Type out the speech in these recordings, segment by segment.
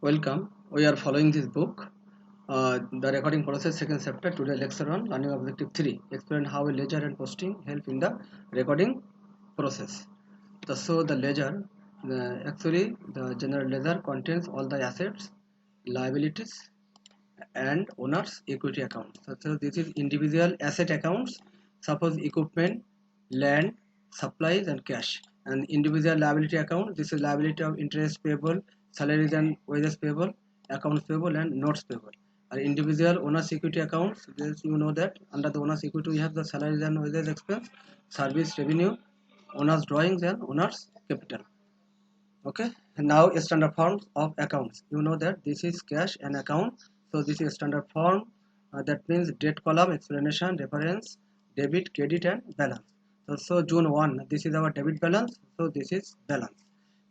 Welcome. We are following this book, the recording process, second chapter. Today, lecture on learning objective 3. Explain how a ledger and posting help in the recording process. The ledger, the general ledger contains all the assets, liabilities, and owner's equity accounts. So this is individual asset accounts, suppose equipment, land, supplies, and cash. And individual liability account, this is liability of interest payable, salaries and wages payable, accounts payable, and notes payable. And individual owner's equity accounts, this you know that under the owner's equity we have the salaries and wages expense, service revenue, owner's drawings, and owner's capital. Okay, and now standard forms of accounts, you know that this is cash and account. So this is standard form, that means date column, explanation, reference, debit, credit, and balance. So June 1, this is our debit balance, so this is balance.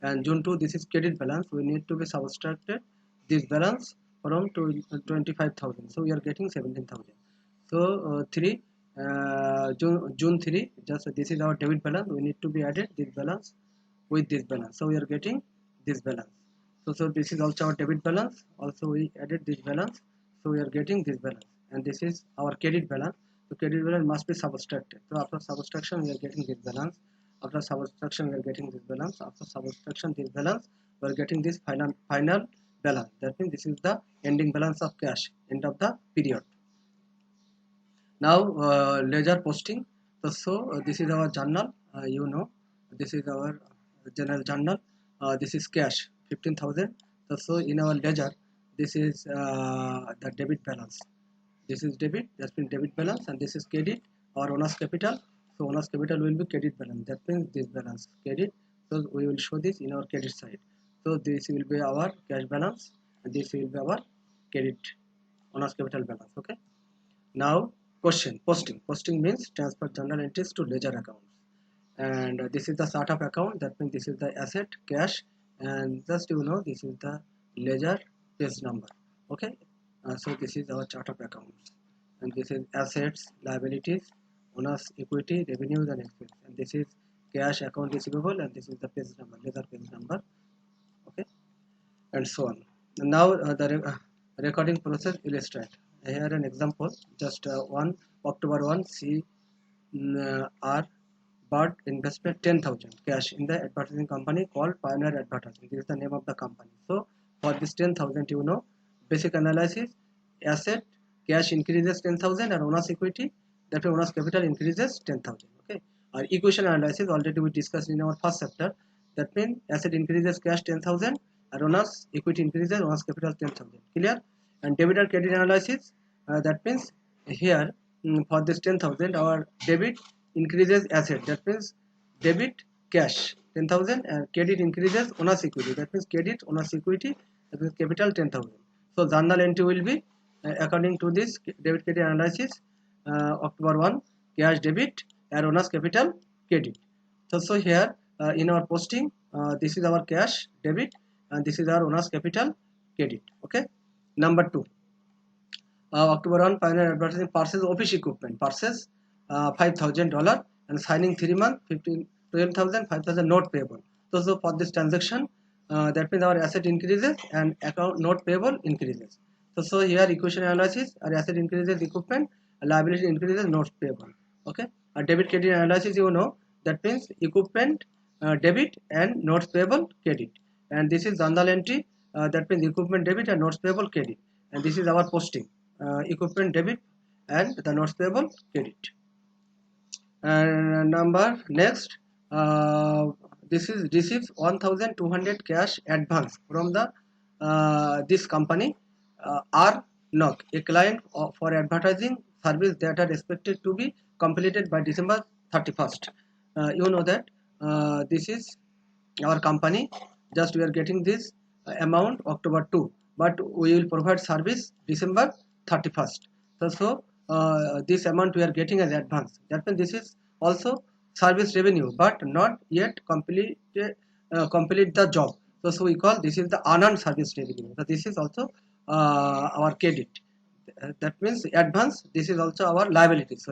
And June 2, this is credit balance, we need to be subtracted this balance from 25,000, so we are getting 17,000. So 3 June 3, just this is our debit balance, we need to be added this balance with this balance, so we are getting this balance. So this is also our debit balance, also we added this balance, so we are getting this balance. And this is our credit balance, so credit balance must be subtracted, so after subtraction we are getting this balance, after subtraction we are getting this balance, after subtraction this balance, we are getting this final balance. That means this is the ending balance of cash, end of the period. Now ledger posting. This is our journal, you know, this is our general journal. This is cash 15,000. So in our ledger, this is the debit balance, this is debit, that's been debit balance, and this is credit or owner's capital. So owner's capital will be credit balance, that means this balance credit, so we will show this in our credit side. So this will be our cash balance, and this will be our credit owner's capital balance. Okay, now question posting. Posting means transfer journal entries to ledger accounts. And this is the start of account, that means this is the asset cash, and just you know this is the ledger page number. Okay, so this is our chart of accounts, and this is assets, liabilities, owners equity, revenues, and expense, and this is cash, account receivable, and this is the page number, ledger page number. Okay, and so on. And now recording process illustrate. Here an example, just one October 1, R bought investment 10,000 cash in the advertising company called Pioneer Advertising. This is the name of the company. So for this 10,000, you know, basic analysis, asset cash increases 10,000 and owner's equity, that owner's capital increases 10,000. Okay, our equation analysis already we discussed in our first chapter. That means asset increases cash 10,000 and owner's equity increases owner's capital 10,000. Clear? And debit or credit analysis, that means here for this 10,000 our debit increases asset, that means debit cash 10,000, and credit increases owner's equity, that means credit owner's equity, that means capital 10,000. So journal entry will be according to this debit credit analysis, October 1 cash debit and owner's capital credit. So here in our posting, this is our cash debit and this is our owner's capital credit. Okay, number 2, October 1 Pioneer Advertising purchase office equipment, purchase $5,000 and signing 3 months 12,000 5,000 note payable. So for this transaction, that means our asset increases and account note payable increases. So here equation analysis, our asset increases equipment, liability increases notes payable. Okay, a debit credit analysis, you know, that means equipment debit and notes payable credit, and this is journal entry, that means equipment debit and notes payable credit, and this is our posting, equipment debit and the notes payable credit. And number next, this is receives 1,200 cash advance from the this company, R NOC, a client for advertising service that are expected to be completed by December 31st. You know that this is our company, just we are getting this amount October 2, but we will provide service December 31st. This amount we are getting as advance, that means this is also service revenue but not yet complete the job. So we call this is the unearned service revenue. So this is also our credit, that means advance, this is also our liabilities.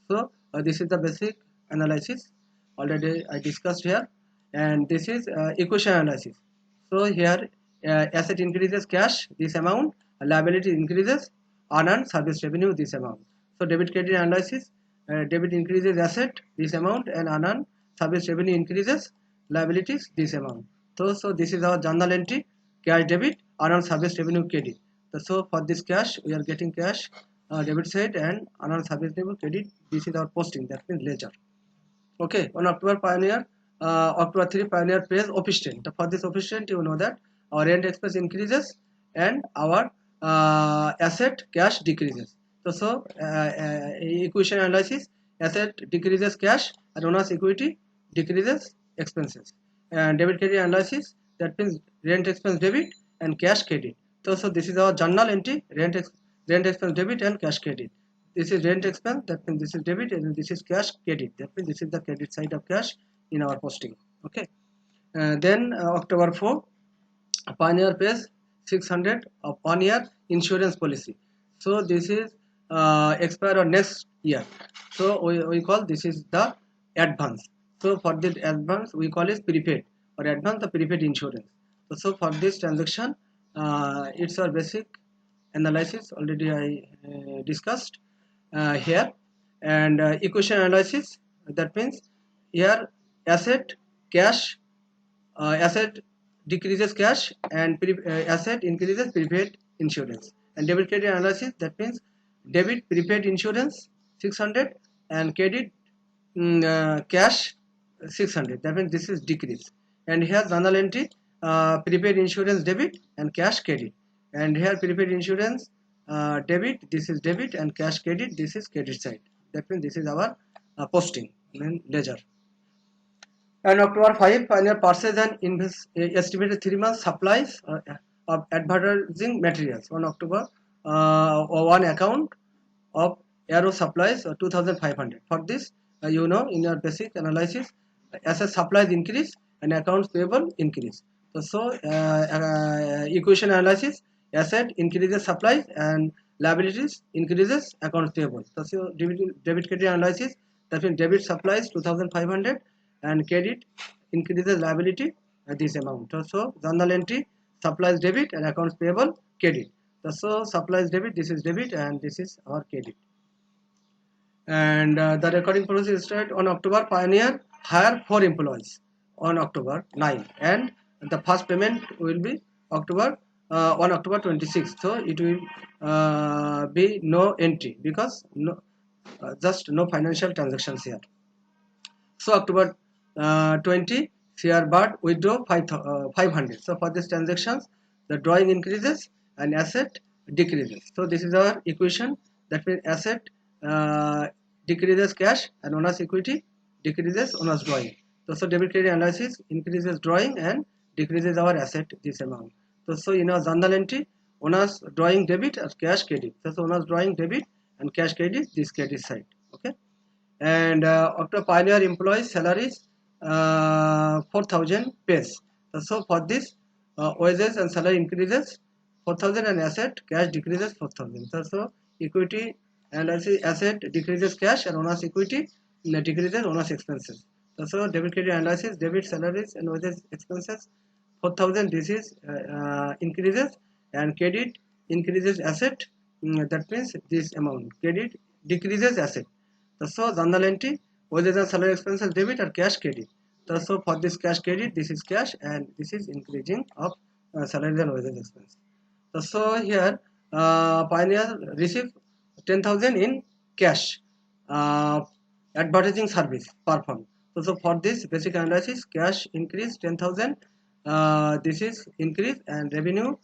So this is the basic analysis already I discussed here, and this is equation analysis. So here asset increases cash, this amount, liability increases unearned service revenue, this amount. So debit credit analysis, debit increases asset, this amount, and unearned service revenue increases liabilities, this amount. So this is our journal entry, cash debit, unearned service revenue credit. So for this cash, we are getting cash debit side and unearned service revenue credit. This is our posting, that means ledger. Okay, on October 3 Pioneer pays official. For this official, you know that our rent expense increases and our asset cash decreases. So equation analysis, asset decreases cash and owner's equity decreases expenses. And debit credit analysis, that means rent expense debit and cash credit. So this is our journal entry, rent expense debit and cash credit. This is rent expense, that means this is debit, and this is cash credit, that means this is the credit side of cash in our posting. Okay, then October 4 Pioneer pays 600 of 1 year insurance policy. So this is expire on next year, so we call this is the advance. So for the advance we call it prepaid or advance the prepaid insurance. So for this transaction, it's our basic analysis already I discussed here. And equation analysis, that means here asset cash, asset decreases cash and asset increases prepaid insurance. And debit credit analysis, that means debit prepaid insurance 600 and credit cash 600, that means this is decrease. And here journal entry, prepaid insurance debit and cash credit. And here prepaid insurance debit, this is debit, and cash credit, this is credit side. That means this is our posting ledger. And October 5 Pioneer purchase and estimated 3 months supplies of advertising materials on October, one account of Aero supplies 2500. For this, you know, in your basic analysis, asset supplies increase and accounts payable increase. So equation analysis, asset increases supplies and liabilities increases accounts payable. So debit credit analysis, that means debit supplies 2500 and credit increases liability this amount. So journal entry, supplies debit and accounts payable credit. So supplies debit, this is debit, and this is our credit. And the recording process started on October. Pioneer hire 4 employees on October 9, and the first payment will be October on October 26. So it will be no entry because just no financial transactions here. So October 20 share Bart withdraw 500. So for these transactions, the drawing increases and asset decreases. So this is our equation, that means asset decreases cash and owner's equity decreases owner's drawing. So debit credit analysis increases drawing and decreases our asset this amount. So in our journal entry, owner's drawing debit as cash credit. So owner's drawing debit and cash credit, this credit side. Okay. And after Pioneer employees salaries 4000 pays. So for this wages and salary increases 4000 and asset cash decreases 4000. So equity analysis, asset decreases cash and owner's equity decreases owner's expenses. So debit credit analysis, debit salaries and wages expenses 4000, this is increases, and credit increases asset, that means this amount, credit decreases asset. So journal entry, wages and salary expenses debit or cash credit. So for this cash credit, this is cash and this is increasing of salaries and wages expense. So here Pioneer receive 10,000 in cash advertising service performed. So for this basic analysis, cash increase 10,000, this is increase, and revenue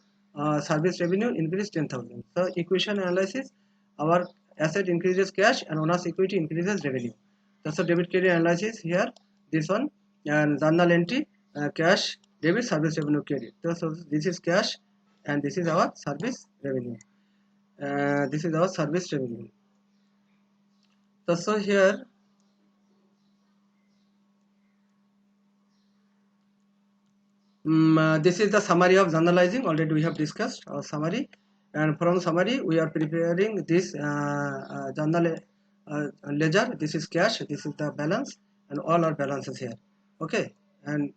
service revenue increase 10,000. So equation analysis, our asset increases cash and owner's equity increases revenue. So debit credit analysis here, this one, and journal entry, cash debit service revenue credit. So this is cash and this is our service revenue. This is our service revenue. So here this is the summary of journalizing. Already we have discussed our summary, and from summary we are preparing this journal ledger. This is cash, this is the balance, and all our balances here. Okay, and